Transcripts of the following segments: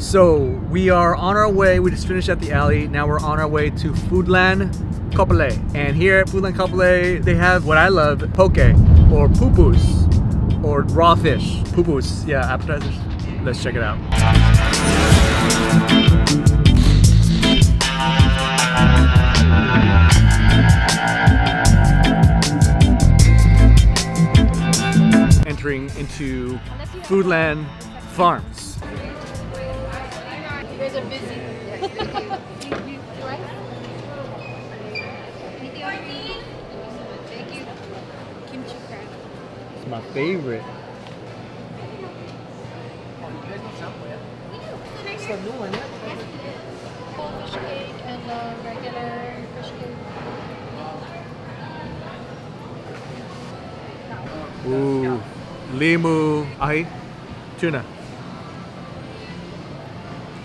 So we are on our way. We just finished at the alley. Now we're on our way to Foodland Kapolei. And here at Foodland Kapolei, they have what I love, poke or pupus or raw fish. Pupus, yeah, appetizers. Let's check it out. Entering into Foodland Farms. You guys are busy. Thank you. Kimchi crab. It's my favorite. It's the new one, yeah? Fish cake and regular fish cake. Ooh, limu, ahi, tuna.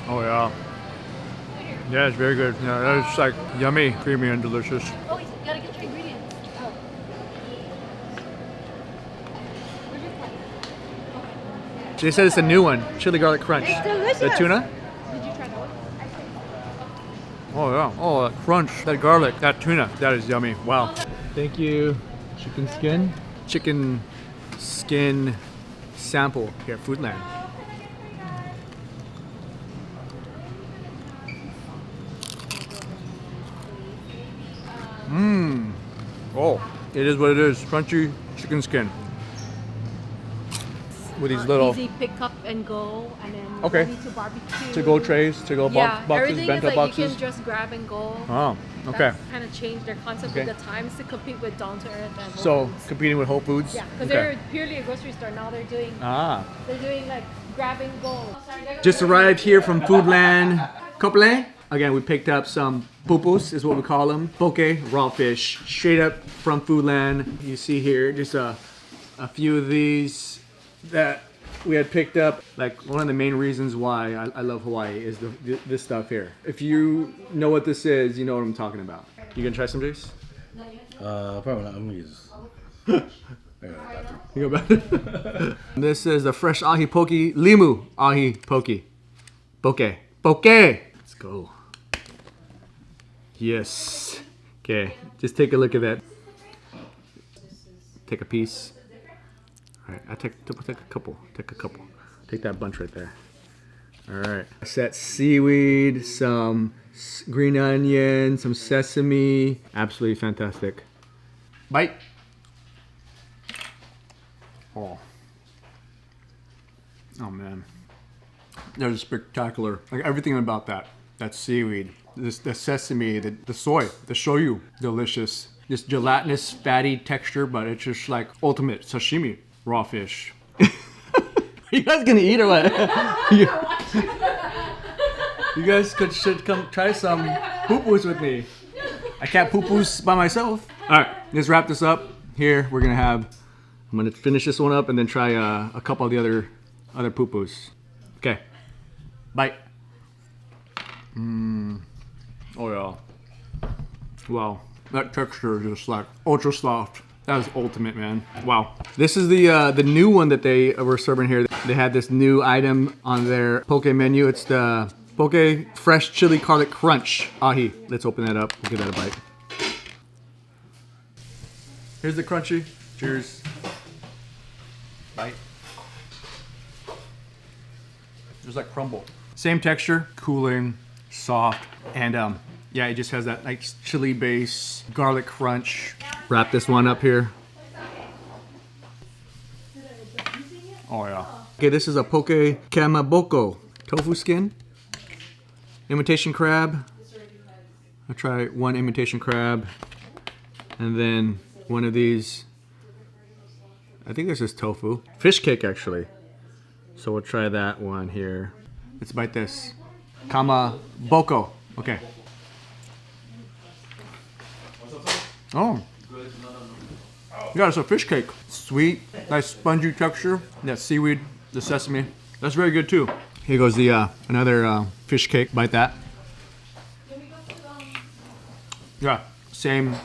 Oh yeah. Yeah, it's very good. Yeah, it's like yummy, creamy, and delicious. Oh, you gotta get your ingredients. Oh. They said it's a new one, chili garlic crunch. It's delicious. The tuna? Did you try that one? Oh yeah. Oh, that crunch, that garlic, that tuna. That is yummy. Wow. Thank you. Chicken skin. Chicken skin sample here at Foodland. Mmm. Oh, it is what it is. Crunchy chicken skin. With these little Easy pick up and go, and then Okay. ready to barbecue. to-go trays, to-go Yeah, boxes, everything bento is like boxes. you can just grab and go. Oh, okay. That's kind of changed their concept Okay. with the times to compete with Down to Earth and Whole So Foods. competing with Whole Foods. Yeah, because Okay. they're purely a grocery store. Now they're doing like grab and go. Just arrived here from Foodland Kapolei. Again, we picked up some pupus, is what we call them. Poke, raw fish, straight up from Foodland. You see here just a few of these that we had picked up. Like one of the main reasons why I love Hawaii is this stuff here. If you know what this is, you know what I'm talking about. You gonna try some, Jace? Probably not. I'm gonna use. You go back. This is the fresh ahi poke, limu ahi poke. Poke. Poke! Let's go. Yes. Okay, just take a look at that. Take a piece. All right, I take a couple. Take a couple. Take that bunch right there. All right. Set seaweed, some green onion, some sesame. Absolutely fantastic. Bite. Oh. Oh man. That is spectacular. Like everything about that seaweed, the sesame, the soy, the shoyu, delicious. Just gelatinous, fatty texture, but it's just like ultimate sashimi, raw fish. Are you guys gonna eat or what? You guys should come try some pupus with me. I can't pupus by myself. All right, let's wrap this up. Here we're gonna have. I'm gonna finish this one up and then try a couple of the other pupus. Okay. Bite. Oh yeah. Wow. That texture is just like ultra soft. That is ultimate, man. Wow. This is the new one that they were serving here. They had this new item on their poke menu. It's the poke fresh chili garlic crunch ahi. Let's open that up. We'll give that a bite. Here's the crunchy. Cheers. Bite. Just like crumble. Same texture, cooling, soft, and yeah, it just has that like chili base, garlic crunch. Wrap this one up here. Oh yeah. Okay, this is a poke kamaboko tofu skin. Imitation crab. I'll try one imitation crab, and then one of these. I think this is tofu. Fish cake, actually. So we'll try that one here. Let's bite this. Kamaboko. Okay. Oh. Yeah, it's a fish cake. Sweet, nice spongy texture. That seaweed, the sesame. That's very good too. Here goes the another fish cake. Bite that. Yeah, same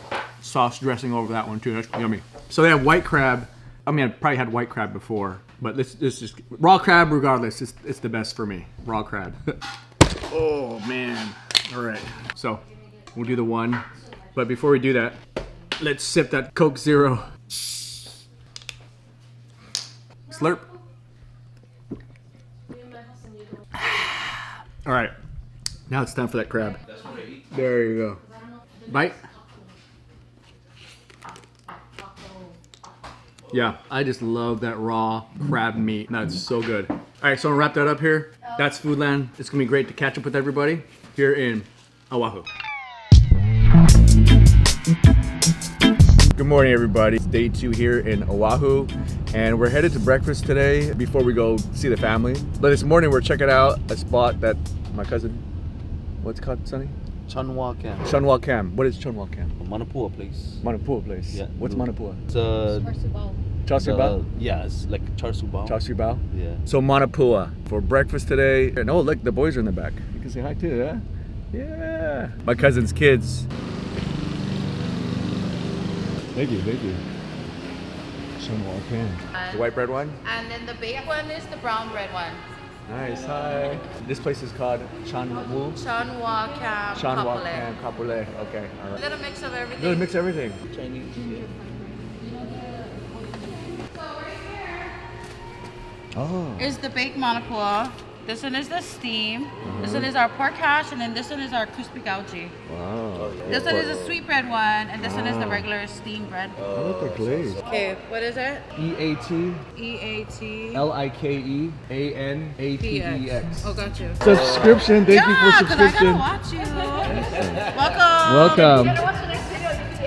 sauce dressing over that one too. That's yummy. So they have white crab. I mean, I probably had white crab before, But this is raw crab regardless. It's the best for me. Raw crab. Oh man. All right. So we'll do the one. But before we do that, let's sip that Coke Zero. Slurp. All right. Now it's time for that crab. There you go. Bite. Yeah, I just love that raw crab meat. That's so good. All right, so I'm gonna wrap that up here. That's Foodland. It's gonna be great to catch up with everybody here in Oahu. Good morning, everybody. It's day 2 here in Oahu, and we're headed to breakfast today before we go see the family. But this morning we're checking out a spot that my cousin, what's it called, Sonny? Chunwa Cam. Chunwa Cam. What is Chunwa Cam? Manapua place. Manapua place. Yeah. What's Manapua? It's Char siu bao? yeah, it's like char siu bao. Char siu bao? Yeah. So Manapua for breakfast today. And oh, look, the boys are in the back. You can say hi too, huh? Yeah. My cousin's kids. Thank you, thank you. Chunwa Cam. The white bread one? And then the baked one is the brown bread one. Nice, hi. This place is called Chunwa Chunwa Cam Chunwa Kapolei. Cam Kapolei. Okay, all right. Little mix of everything. Little mix everything. Chinese. Oh. Is the baked manapua. This one is the steam. This one is our pork hash, and then this one is our crispy gouji. Wow. This one is a sweet bread one, and this one is the regular steamed bread. I like the glaze. Okay, what is it? EAT EAT. LIKEANATEX. Oh, got you. Subscription. Thank you for Yeah, because I subscription. gotta watch you. Welcome. Welcome.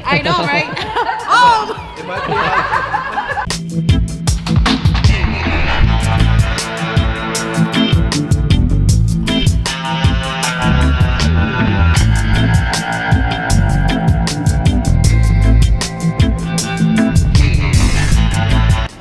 I know, right? Oh!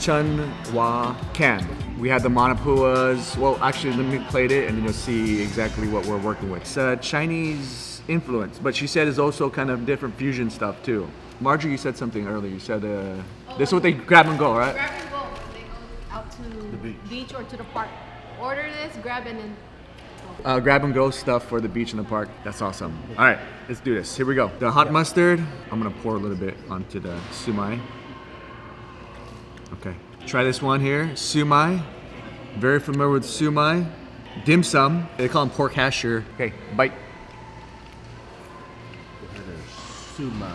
Chunwa Cam. We had the Manapuas. Well, actually, let me plate it and then you'll see exactly what we're working with. It's Chinese influence, but she said it's also kind of different fusion stuff too. Marjorie, you said something earlier. You said this is what they grab and go, right? Grab and go when they go out to the beach or to the park. Order this, grab and then Grab and go stuff for the beach and the park. That's awesome. All right, let's do this. Here we go. The hot mustard, I'm gonna pour a little bit onto the sumai. Okay, try this one here, sumai. Very familiar with sumai. Dim sum, they call them pork hash here. Okay, bite. Sumai.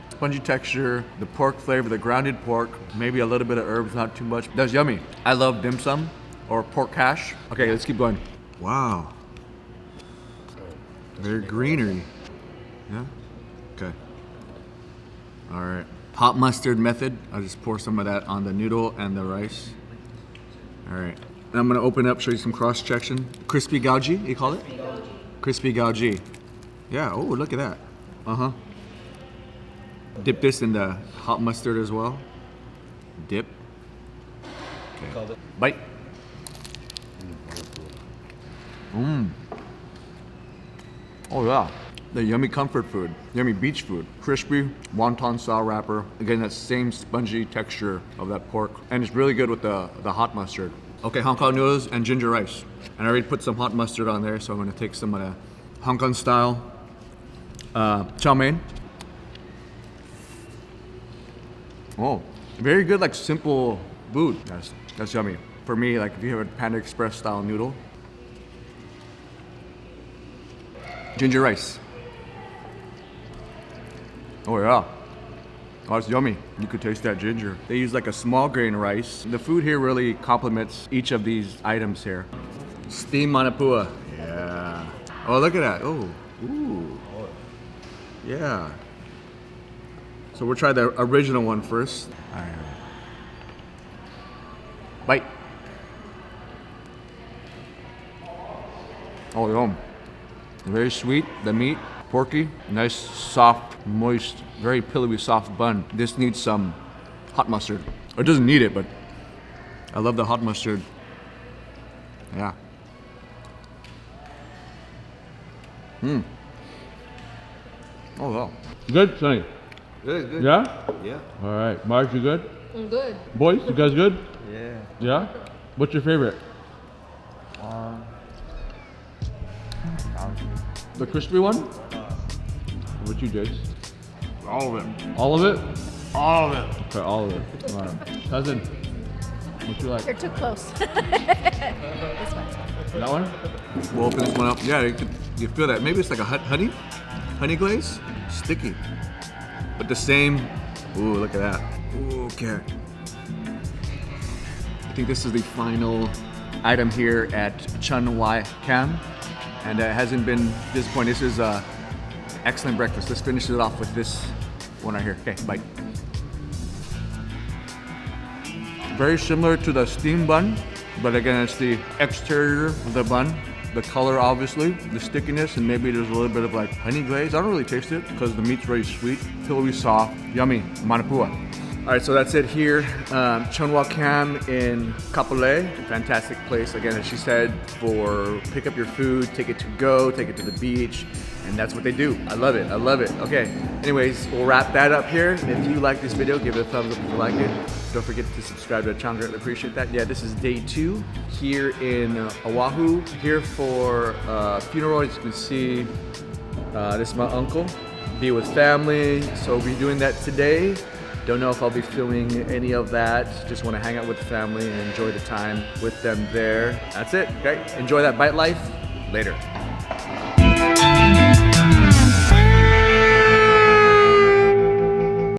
Spongy texture, the pork flavor, the grounded pork, maybe a little bit of herbs, not too much. That's yummy. I love dim sum or pork hash. Okay, let's keep going. Wow. Very greenery. Yeah? Okay. All right. Hot mustard method. I'll just pour some of that on the noodle and the rice. All right. And I'm gonna open up, show you some cross-section. Crispy gouji, you call it? Crispy gouji. Yeah, oh, look at that. Uh-huh. Dip this in the hot mustard as well. Dip. Okay. Bite. Mmm. Oh yeah. The yummy comfort food, yummy beach food. Crispy, wonton style wrapper. Again, that same spongy texture of that pork. And it's really good with the hot mustard. Okay, Hong Kong noodles and ginger rice. And I already put some hot mustard on there, so I'm gonna take some of the Hong Kong style chow mein. Oh, very good, like simple food. That's yummy. For me, like if you have a Panda Express style noodle. Ginger rice. Oh yeah. Oh, it's yummy. You could taste that ginger. They use like a small grain rice. The food here really complements each of these items here. Steamed manapua. Yeah. Oh, look at that. Oh, ooh. Yeah. So we'll try the original one first. All right. Bite. Oh, yum. Very sweet, the meat, porky, nice, soft, moist, very pillowy, soft bun. This needs some hot mustard. Or it doesn't need it, but I love the hot mustard. Yeah. Mmm. Oh, wow. Good, Sonny? Good, good. Yeah? Yeah. All right. Marge, you good? Good. Boys, you guys good? Yeah. Yeah? What's your favorite? The crispy one? What about you, Jace? All of it. All of it? All of it. Okay, all of it. All right. Cousin, what you like? You're too close. This one. That one? We'll open this one up. Yeah, you feel that. Maybe it's like a honey glaze? Sticky. But the same. Ooh, look at that. Ooh, okay. I think this is the final item here at Chun Wai Cam. And it hasn't been disappointing. This is excellent breakfast. Let's finish it off with this one right here. Okay, bite. Very similar to the steamed bun, but again, it's the exterior of the bun, the color obviously, the stickiness, and maybe there's a little bit of like honey glaze. I don't really taste it because the meat's very sweet, pillowy soft, yummy, manapua. All right, so that's it here. Chun Wai Cam in Kapolei, fantastic place. Again, as she said, for pick up your food, take it to go, take it to the beach, and that's what they do. I love it, I love it. Okay, anyways, we'll wrap that up here. If you like this video, give it a thumbs up if you like it. Don't forget to subscribe to the channel, greatly appreciate that. Yeah, this is day 2 here in Oahu, here for funeral. As you can see, this is my uncle, be with family, so we'll be doing that today. Don't know if I'll be filming any of that. Just want to hang out with the family and enjoy the time with them there. That's it, okay? Enjoy that bite life. Later.